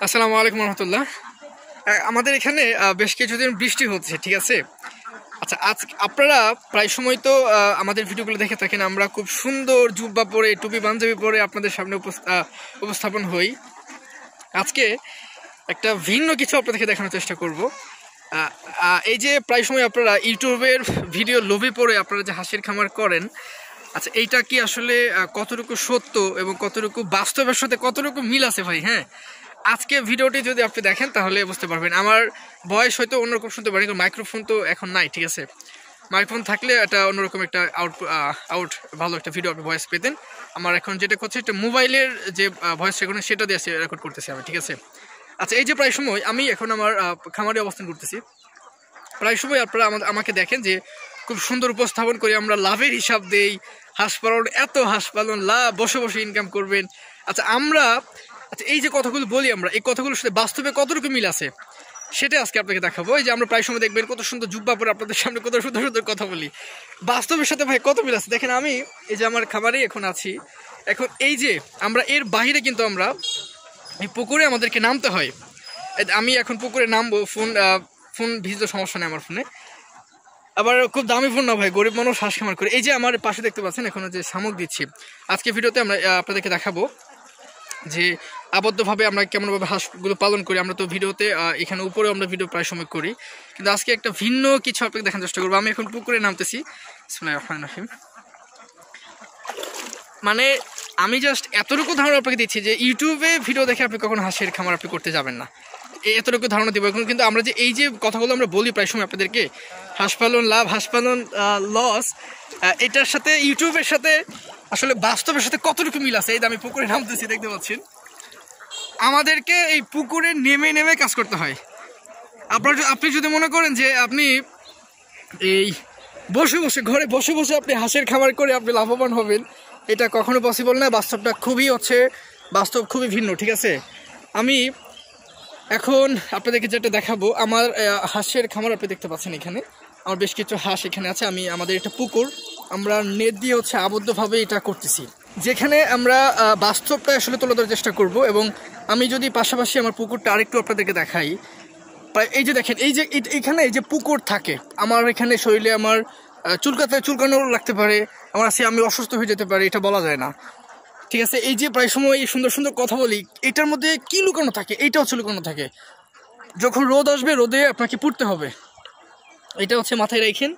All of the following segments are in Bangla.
আসসালামু আলাইকুম রহমতুল্লাহ। আমাদের এখানে বেশ কিছুদিন বৃষ্টি হচ্ছে, ঠিক আছে। আচ্ছা, আজ আপনারা প্রায় সময় তো আমাদের ভিডিওগুলো দেখে থাকেন। আমরা খুব সুন্দর জুব্বা পরে, টুপি পাঞ্জাবি পরে আপনাদের সামনে উপস্থাপন হই। আজকে একটা ভিন্ন কিছু আপনাদেরকে দেখানোর চেষ্টা করব। এই যে প্রায় সময় আপনারা ইউটিউবের ভিডিও লোভে পড়ে আপনারা যে হাসির খামার করেন, আচ্ছা এইটা কি আসলে কতটুকু সত্য এবং কতটুকু বাস্তবের সাথে কতটুকু মিল আছে ভাই? হ্যাঁ, আজকে ভিডিওটি যদি আপনি দেখেন তাহলে বুঝতে পারবেন। আমার ভয়েস হয়তো অন্যরকম শুনতে পারেন, কিন্তু মাইক্রোফোন তো এখন নাই, ঠিক আছে। মাইক্রোফোন থাকলে এটা অন্যরকম একটা আউট ভালো একটা ভিডিও আপনি ভয়েস পেতেন। আমার এখন যেটা করছে এটা মোবাইলের যে ভয়েস রেকর্ডিং সেটা দিয়ে রেকর্ড করতেছি আমি, ঠিক আছে। আচ্ছা, এই যে প্রায় সময় আমি এখন আমার খামারে অবস্থান করতেছি, প্রায় সময় আপনারা আমাকে দেখেন যে খুব সুন্দর উপস্থাপন করি, আমরা লাভের হিসাব দেই। হাঁস পালন, এত হাঁস পালন, লাভ, বসে বসে ইনকাম করবেন। আচ্ছা আচ্ছা এই যে কথাগুলো বলি আমরা, এই কথাগুলোর সাথে বাস্তবে কতটুকু মিল আছে সেটা আজকে আপনাকে দেখাবো। এই যে আমরা প্রায় সময় দেখবেন কত সুন্দর জুব্বা পরে আপনাদের সামনে কত সুন্দর সুন্দর কথা বলি, বাস্তবের সাথে ভাই কত মিল আছে দেখেন। আমি এই যে আমার খামারে এখন আছি, এখন এই যে আমরা এর বাহিরে কিন্তু আমরা এই পুকুরে আমাদেরকে নামতে হয়। আমি এখন পুকুরে নামবো, ফোন ভিজতে সমস্যা নেই আমার ফোনে, আবার খুব দামি ফোন না ভাই, গরিব মানুষ হাঁস খামার করে। এই যে আমার পাশে দেখতে পাচ্ছেন এখন যে শামুক দিচ্ছি, আজকে ভিডিওতে আমরা আপনাদেরকে দেখাবো যে আবদ্ধভাবে আমরা কেমনভাবে হাঁসগুলো পালন করি। আমরা তো ভিডিওতে এখানে উপরেও আমরা ভিডিও প্রায় সময় করি, কিন্তু আজকে একটা ভিন্ন কিছু আপনাকে দেখানোর চেষ্টা করবো। আমি এখন পুকুরে নামতেছি, বিসমিল্লাহির রহমানির রহিম। মানে আমি জাস্ট এতটুকু ধারণা আপনাকে দিচ্ছি যে ইউটিউবে ভিডিও দেখে আপনি কখনো হাঁসের খামার আপনি করতে যাবেন না, এতটুকু ধারণা দিব। এখন কিন্তু আমরা যে এই যে কথাগুলো আমরা বলি প্রায় সময় আপনাদেরকে, হাঁস পালন লাভ, হাঁস পালন লস, এটার সাথে ইউটিউবের সাথে আসলে বাস্তবের সাথে কতটুকু মিল আছে। এই যে আমি পুকুরে নামতেছি, দেখতে পাচ্ছেন আমাদেরকে এই পুকুরে নেমে নেমে কাজ করতে হয়। আপনি যদি মনে করেন যে আপনি এই বসে বসে ঘরে বসে বসে আপনি হাঁসের খামার করে আপনি লাভবান হবেন, এটা কখনো পসিবল না। বাস্তবটা খুবই বাস্তব খুবই ভিন্ন, ঠিক আছে। আমি এখন আপনাদেরকে যেটা দেখাবো, আমার হাঁসের খামার আপনি দেখতে পাচ্ছেন এখানে আমার বেশ কিছু হাঁস এখানে আছে। আমি আমাদের একটা পুকুর আমরা নেট দিয়ে আবদ্ধভাবে এটা করতেছি, যেখানে আমরা বাস্তবটা আসলে তুলে ধরার চেষ্টা করব। এবং আমি যদি পাশাপাশি আমার পুকুরটা আরেকটু আপনাদেরকে দেখাই, এই যে দেখেন এই যে এখানে এই যে পুকুর থাকে, আমার এখানে শরীরে আমার চুলকানো লাগতে পারে, আমি অসুস্থ হয়ে যেতে পারি, এটা বলা যায় না, ঠিক আছে। এই যে প্রায় সময় এই সুন্দর সুন্দর কথা বলি, এটার মধ্যে কি লুকানো থাকে, এইটা হচ্ছে লুকানো থাকে। যখন রোদ আসবে, রোদে আপনাকে পুড়তে হবে, এটা হচ্ছে মাথায় রাখেন।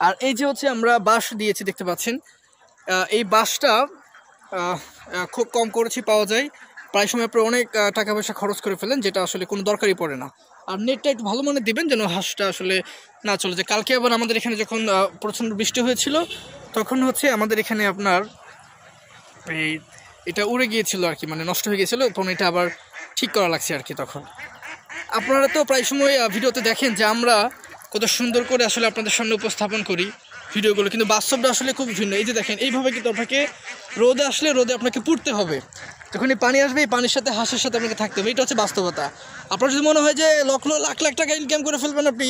আর এই যে আমরা বাঁশ দিয়েছি, দেখতে পাচ্ছেন এই বাঁশটা খুব কম করেছি পাওয়া যায়। প্রায় সময় আপনি অনেক টাকা পয়সা খরচ করে ফেলেন, যেটা আসলে কোনো দরকারই পড়ে না। আর নেটটা একটু ভালো মানের দিবেন যেন হাঁসটা আসলে না চলে যায়। কালকে আবার আমাদের এখানে যখন প্রচণ্ড বৃষ্টি হয়েছিল, তখন আমাদের এখানে আপনার এটা উড়ে গিয়েছিল আর কি, মানে নষ্ট হয়ে গিয়েছিল, তখন এটা আবার ঠিক করা লাগছে আর কি। তখন আপনারা তো প্রায় সময় ভিডিওতে দেখেন যে আমরা কত সুন্দর করে আসলে আপনাদের সামনে উপস্থাপন করি ভিডিওগুলো, কিন্তু বাস্তবটা আসলে খুব ভিন্ন। এই যে দেখেন এইভাবে কিন্তু আপনাকে রোদে আসলে রোদে আপনাকে পুড়তে হবে, যখন এই পানি আসবে এই পানির সাথে হাঁসের সাথে আপনাকে থাকতে হবে, এটা হচ্ছে বাস্তবতা। আপনার যদি মনে হয় যে লাখ লাখ টাকা ইনকাম করে ফেলবেন আপনি,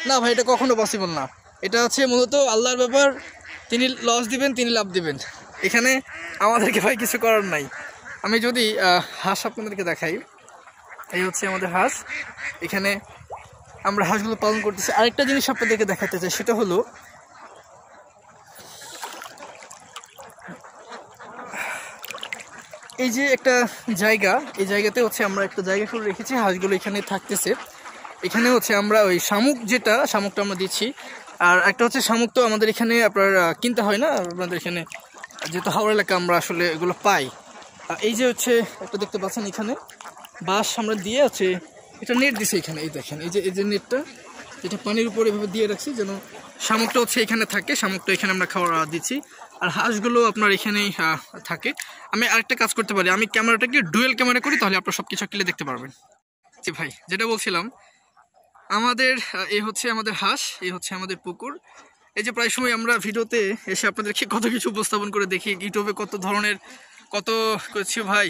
না ভাই, এটা কখনো পসিবল না। এটা হচ্ছে মূলত আল্লাহর ব্যাপার, তিনি লস দিবেন, তিনি লাভ দিবেন, এখানে আমাদেরকে ভাই কিছু করার নাই। আমি যদি হাঁস আপনাদেরকে দেখাই, এই হচ্ছে আমাদের হাঁস, এখানে আমরা হাঁসগুলো পালন করতেছি। আরেকটা জিনিস আপনাদেরকে দেখাতে চাই, সেটা হলো এই যে একটা জায়গা, এই জায়গাতে আমরা একটা জায়গা করে রেখেছি, হাঁসগুলো এখানে থাকতেছে। এখানে আমরা ওই শামুকটা আমরা দিচ্ছি। আর একটা হচ্ছে শামুক তো আমাদের এখানে আপনার কিনতে হয় না, আপনাদের এখানে যেহেতু হাওড়া এলাকা আমরা আসলে এগুলো পাই। এই যে একটা দেখতে পাচ্ছেন এখানে বাঁশ আমরা দিয়ে এটা নেট দিছি এখানে, এই দেখেন এই যে নেটটা, এটা পানির উপর এভাবে দিয়ে রাখছি যেন শামুকটা এখানে থাকে, শামুকটা এখানে আমরা খাওয়া দিচ্ছি। আর হাঁসগুলো আপনার এখানেই থাকে। আমি আরেকটা কাজ করতে পারি, আমি ক্যামেরাটাকে ডুয়েল ক্যামেরা করি, তাহলে আপনারা সব কিছু ক্লিয়ার দেখতে পারবেন। জি ভাই, যেটা বলছিলাম, আমাদের এই হচ্ছে আমাদের হাঁস, এই হচ্ছে আমাদের পুকুর। এই যে প্রায় সময় আমরা ভিডিওতে এসে আপনাদেরকে কত কিছু উপস্থাপন করে দেখি, ইউটিউবে কত ধরনের কত করছি ভাই,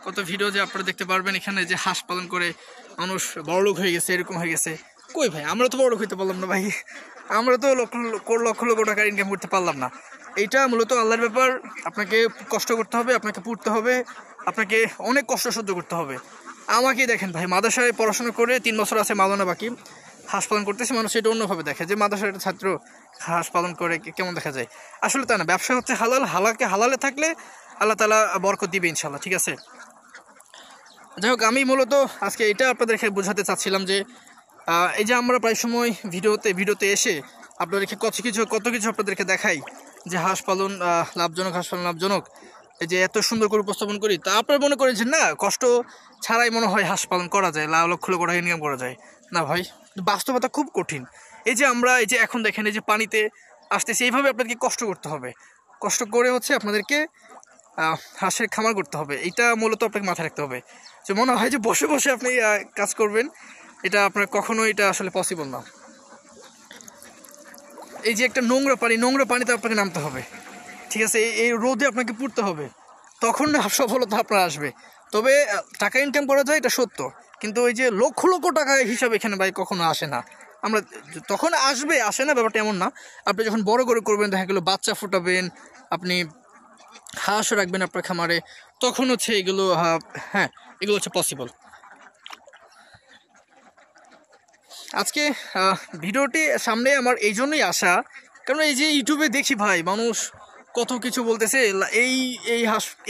কত ভিডিও যে আপনারা দেখতে পারবেন এখানে, যে হাঁস পালন করে মানুষ বড়লোক হয়ে গেছে, এরকম হয়ে গেছে। কই ভাই, আমরা তো বড়লোক হইতে পারলাম না ভাই, আমরা তো লক্ষ লক্ষ টাকা ইনকাম করতে পারলাম না। এইটা মূলত আল্লাহর ব্যাপার, আপনাকে কষ্ট করতে হবে, আপনাকে পড়তে হবে, আপনাকে অনেক কষ্ট সহ্য করতে হবে। আমাকেই দেখেন ভাই, মাদ্রাসায় পড়াশোনা করে 3 বছর আছে মাওলানা বাকি, হাঁস পালন করতেছে। মানুষ এটা অন্যভাবে দেখে যে মাদ্রাসার একটা ছাত্র হাঁস পালন করে কেমন দেখা যায়। আসলে তা না, ব্যবসা হচ্ছে হালাল, হালালে থাকলে আল্লাহ তাআলা বরকত দিবে ইনশাল্লাহ, ঠিক আছে। যাই হোক, আমি মূলত আজকে এটা আপনাদেরকে বোঝাতে চাচ্ছিলাম যে এই যে আমরা প্রায় সময় ভিডিওতে এসে আপনাদেরকে কত কিছু আপনাদেরকে দেখাই যে হাঁস পালন লাভজনক, হাঁস পালন লাভজনক, এই যে এত সুন্দর করে উপস্থাপন করি, তা আপনারা মনে করেন যে না, কষ্ট ছাড়াই মনে হয় হাঁস পালন করা যায়, লক্ষ লক্ষ টাকা ইনকাম করা যায়। না ভাই, বাস্তবতা খুব কঠিন। এই যে আমরা এই যে এখন দেখেন এই যে পানিতে আসতেছি, এইভাবে আপনাদেরকে কষ্ট করতে হবে, কষ্ট করে হচ্ছে আপনাদেরকে হাঁসের খামার করতে হবে। এটা মূলত আপনাকে মাথায় রাখতে হবে। যে মনে হয় যে বসে বসে আপনি কাজ করবেন, এটা আপনার কখনোই এটা আসলে পসিবল না। এই যে একটা নোংরা পানিতে আপনাকে নামতে হবে, ঠিক আছে, এই রোদে আপনাকে পুড়তে হবে, তখন সফলতা আপনার আসবে। তবে টাকা ইনকাম করা যায়, এটা সত্য, কিন্তু ওই যে লক্ষ লক্ষ টাকা হিসাব এখানে ভাই কখনো আসে না। আমরা তখন আসে না, ব্যাপারটা এমন না। আপনি যখন বড় করে করবেন, দেখা গেলো বাচ্চা ফোটাবেন, আপনি হাঁস রাখবেন আপনার খামারে, তখন হচ্ছে এগুলো, হ্যাঁ, এগুলো হচ্ছে পসিবল। আজকে ভিডিওটি সামনে আমার এই জন্যই আসা, কারণ এই যে ইউটিউবে দেখি ভাই মানুষ কত কিছু বলতেছে,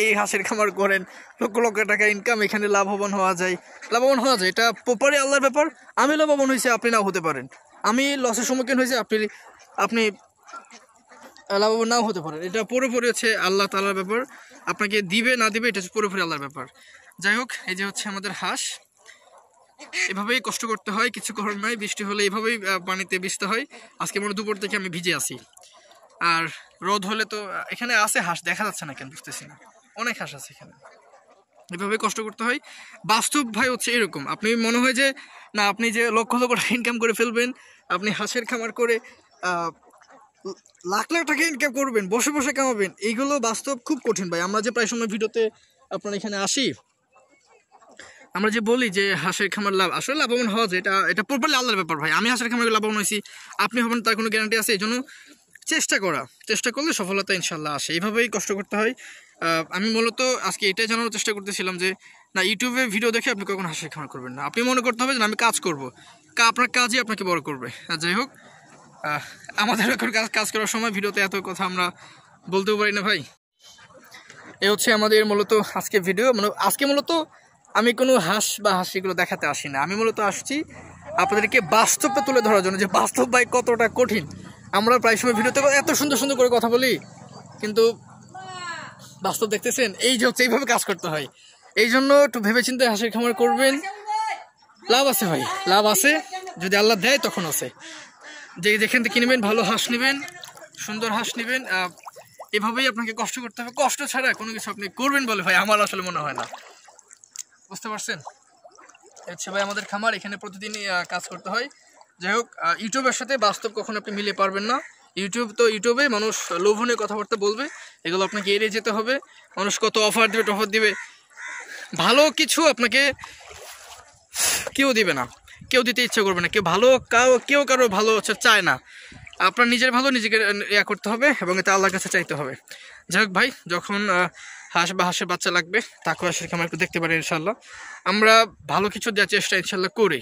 এই হাঁসের খামার করেন, লক্ষ লক্ষ টাকা ইনকাম, এখানে লাভবান হওয়া যায়। এটা প্রপারে আল্লাহর ব্যাপার। আমি লাভবান হয়েছে, আপনি নাও হতে পারেন। আমি লসের সম্মুখীন হয়েছে, আপনি লাভবান নাও হতে পারেন। এটা পুরোপুরি হচ্ছে আল্লাহ তাআলার ব্যাপার, আপনাকে দিবে না দিবে এটা হচ্ছে পুরোপুরি আল্লাহর ব্যাপার। যাই হোক, এই যে হচ্ছে আমাদের হাঁস, এভাবেই কষ্ট করতে হয়, কিছু করার নাই। বৃষ্টি হলে এভাবেই পানিতে ভিজতে হয়। আজকে মনে দুপুর থেকে আমি ভিজে আছি, আর রোদ হলে তো এখানে আছে হাঁস, দেখা যাচ্ছে না কেন বুঝতেছি না, অনেক হাঁস আছে এখানে। এভাবে কষ্ট করতে হয়। বাস্তব ভাই হচ্ছে এরকম, আপনি মনে হয় যে না, আপনি যে লক্ষ লক্ষ টাকা ইনকাম করে ফেলবেন, আপনি হাঁসের খামার করে লাখ লাখ টাকা ইনকাম করবেন, বসে বসে কামাবেন, এইগুলো বাস্তব খুব কঠিন ভাই। আমরা যে প্রায় সময় ভিডিওতে আপনার এখানে আসি, আমরা যে বলি যে হাঁসের খামার আসলে লাভবান হওয়া যায়, এটা প্রপারলি আল্লাহর ব্যাপার ভাই। আমি হাঁসের খামারে লাভবান হয়েছি, আপনি হবেন তার কোনো গ্যারান্টি আছে? এই জন্য চেষ্টা করলে সফলতা ইনশাল্লাহ আসে। এইভাবেই কষ্ট করতে হয়। আমি মূলত আজকে এটাই জানানোর চেষ্টা করতেছিলাম যে না, ইউটিউবে ভিডিও দেখে আপনি কখনো হাঁসের খামার করবেন না। আপনি মনে করতে হবে যে আমি কাজ করবো, আপনার কাজই আপনাকে বড় করবে। যাই হোক, আমাদের এখন কাজ করার সময় ভিডিওতে এত কথা আমরা বলতেও পারি না ভাই। এ হচ্ছে আমাদের মূলত আজকে ভিডিও। আজকে মূলত আমি কোনো হাসিগুলো দেখাতে আসি না, আমি মূলত আসছি আপনাদেরকে বাস্তবটা তুলে ধরার জন্য, যে বাস্তব ভাই কতটা কঠিন। আমরা প্রায় সময় ভিডিওতে এত সুন্দর সুন্দর করে কথা বলি, কিন্তু বাস্তব দেখতেছেন, এই যে হচ্ছে এইভাবে কাজ করতে হয়। এই জন্য একটু ভেবেচিন্তে হাঁসের খামার করবেন, লাভ আছে ভাই, লাভ আছে, যদি আল্লাহ দেয় তখন আছে। যেখান থেকে কিনবেন ভালো হাঁস নেবেন, সুন্দর হাঁস নেবেন। এভাবেই আপনাকে কষ্ট করতে হবে, কষ্ট ছাড়া কোনো কিছু আপনি করবেন বলে ভাই আমার আসলে মনে হয় না, বুঝতে পারছেন? আচ্ছা ভাই, আমাদের খামার, এখানে প্রতিদিনই কাজ করতে হয়। যাই হোক, ইউটিউবের সাথে বাস্তব কখনো আপনি মিলিয়ে পারবেন না। ইউটিউবে মানুষ লোভনীয় কথাবার্তা বলবে, এগুলো আপনাকে এড়িয়ে যেতে হবে। মানুষ কত অফার দিবে, ভালো কিছু আপনাকে কেউ দিবে না, কেউ দিতে ইচ্ছা করবে না, কেউ কারো ভালো হচ্ছে চায় না। আপনার নিজের ভালো নিজেকে করতে হবে এবং এটা আল্লাহর কাছে চাইতে হবে। যাই হোক ভাই, যখন হাঁসের বাচ্চা লাগবে, তাকে হাঁসের খামার একটু দেখতে পারি ইনশাল্লাহ। আমরা ভালো কিছু দেওয়ার চেষ্টা ইনশাল্লাহ করি।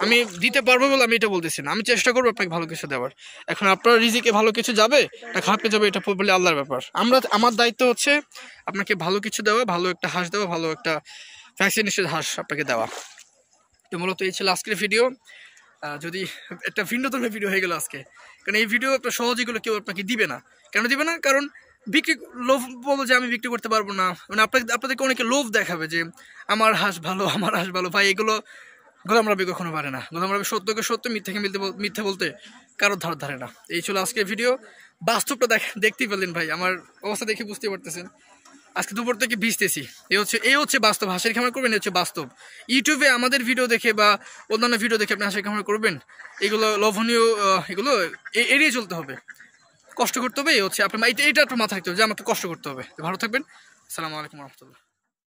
আমি দিতে পারবো বলে আমি এটা বলতেছি না, আমি চেষ্টা করবো আপনাকে ভালো কিছু দেওয়ার। এখন আপনার রিজিকে ভালো কিছু যাবে না খারাপে যাবে, এটা বলে আল্লাহর ব্যাপার। আমার দায়িত্ব হচ্ছে আপনাকে ভালো কিছু দেওয়া, ভালো একটা হাঁস দেওয়া, ভালো একটা ভ্যাকসিনেশন হাঁস আপনাকে দেওয়া। তো মূলত এই ছিল আজকের ভিডিও। যদি একটা ভিন্ন ধরনের ভিডিও হয়ে গেল আজকে, কারণ এই ভিডিও একটা সহজেগুলো কেউ আপনাকে দিবে না। কেন দিবে না? কারণ লোভ বলবো যে আমি বিক্রি করতে পারবো না, মানে আপনাদেরকে অনেকে লোভ দেখাবে যে আমার হাঁস ভালো ভাই, এগুলো গোলাম রবি কখনো পারে না। গোলাম রবি সত্যকে সত্য, মিথ্যে বলতে কারোর ধারে না। এই ছিল আজকের ভিডিও। বাস্তবটা দেখতেই পেলেন ভাই, আমার অবস্থা দেখে বুঝতে পারতেছেন। আজকে দুপুর থেকে ভিজতেছি, এই হচ্ছে বাস্তব। হাঁসের খামার করবেন, এই হচ্ছে বাস্তব। ইউটিউবে আমাদের ভিডিও দেখে বা অন্যান্য ভিডিও দেখে আপনি হাঁসের খামার করবেন, এগুলো লোভনীয়, এগুলো এড়িয়ে চলতে হবে, কষ্ট করতে হবে। এই হচ্ছে আপনার এইটা একটু মাথায় রাখতে হবে যে আমাকে কষ্ট করতে হবে। ভালো থাকবেন। আসসালামু আলাইকুম রহমতুল্লাহ।